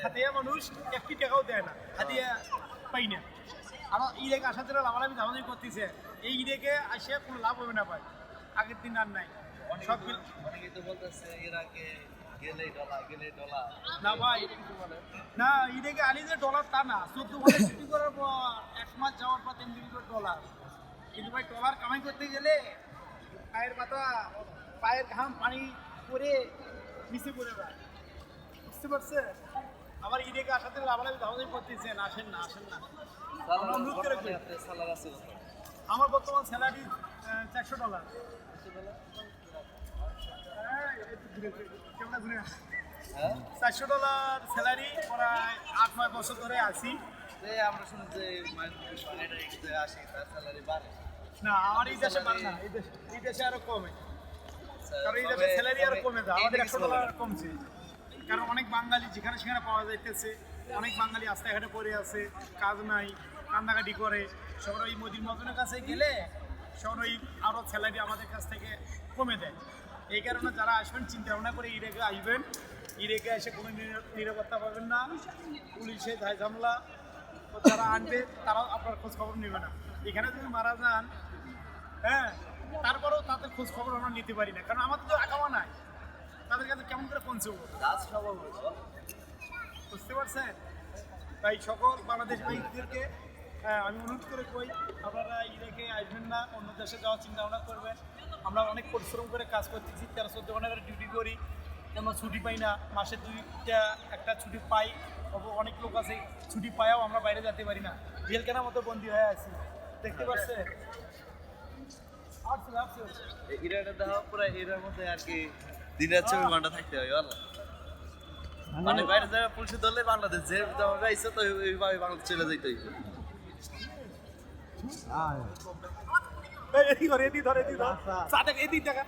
হাতিয়া মানুষ একটি টাকাও দেয় না, হাতিয়া পাই না। আর ঈদেকে আসার জন্য লাভালাভি ঝামাঝামি করতেছে, এই ঈদেকে আসে কোনো লাভ হবে না ভাই, আগের দিন আর নাই সব অনেকেই তো বলতেছে ইরাকে গেলেই ডলার না ভাই, না ঈদেকে আলি যে ডলার তা না, 14 ঘন্টা ছুটি করার পর 1 মাস যাওয়ার পর 3 দিন করে ডলার। কিন্তু ভাই ডলার কামাই করতে গেলে পায়ের পাতা, পায়ের ঘাম পানি করে নিচে পড়ে যায়, বুঝতে পারছে? আবার ঈদেকে আসাতে লাভালাভি ঝামাঝামি করতেছেন, আসেন না আসেন না। আমরা অনুরোধ করে করি। সালার আছে কত? আমার বর্তমান স্যালারি $400। হ্যাঁ $400 স্যালারি, প্রায় 8-9 বছর ধরে আছি। আমরা শুনি যে এটা আসে তার স্যালারি বাড়ে। না আমার এই দেশে পারে না, এই দেশে আরো কমে, কারণ এই দেশে স্যালারি আরো কমে যায়, আমাদের $100 কমছে। কারণ অনেক বাঙালি যেখানে সেখানে পাওয়া যাইতেছে, অনেক বাঙালি রাস্তাঘাটে পড়ে আছে, কাজ নাই, কান্দাকাটি করে। সবার ওই মোদির মতনের কাছে গেলে সবার ওই আরও স্যালারি আমাদের কাছ থেকে কমে দেয়। এই কারণে যারা আসবেন চিন্তা ভাবনা করে ইরেকে আসবেন, ইরেকে এসে কোনো নিরাপত্তা পাবেন না, পুলিশে ঝাই ঝামেলা, যারা আনবে তারাও আপনার খোঁজ খবর নেবে না। এখানে যদি মারা যান, হ্যাঁ, তারপরেও তাদের খোঁজ খবর আমরা নিতে পারি না, কারণ আমাদের তো আকামা নাই, তাদের কাছে কেমন করে পৌঁছবো? কাজ স্বভাব হলো বুঝতে পারছেন? তাই সকল বাংলাদেশ ভাইদেরকে আমি অনুরোধ করে কই, আপনারা ইরাকে আসবেন না, অন্য দেশে যাওয়ার চিন্তা ভাবনা করবেন। আমরা অনেক পরিশ্রম করে কাজ করতেছি, 13-14 ঘন্টা করে ডিউটি করি, আমরা ছুটি পাই না, মাসে 2টা একটা ছুটি পাই। অনেক লোক আছে ছুটি পাইও আমরা বাইরে যেতে পারি না, জেলখানার মতো বন্দী হয়ে আছি, দেখতে পাচ্ছেন? ইরাটা দেখা পুরো এর মধ্যে আর কি দিনের 24 ঘন্টা থাকতে হয় বলো। মানে বাইরে যারা পুলিশে ধরলে বাংলাদেশ যে যাইছে তো ওইভাবে বাংলাদেশ চলে যাইতে হইবে। এদিক ধরে, এদিক ধরে, এদিক ধর, এদিক দেখা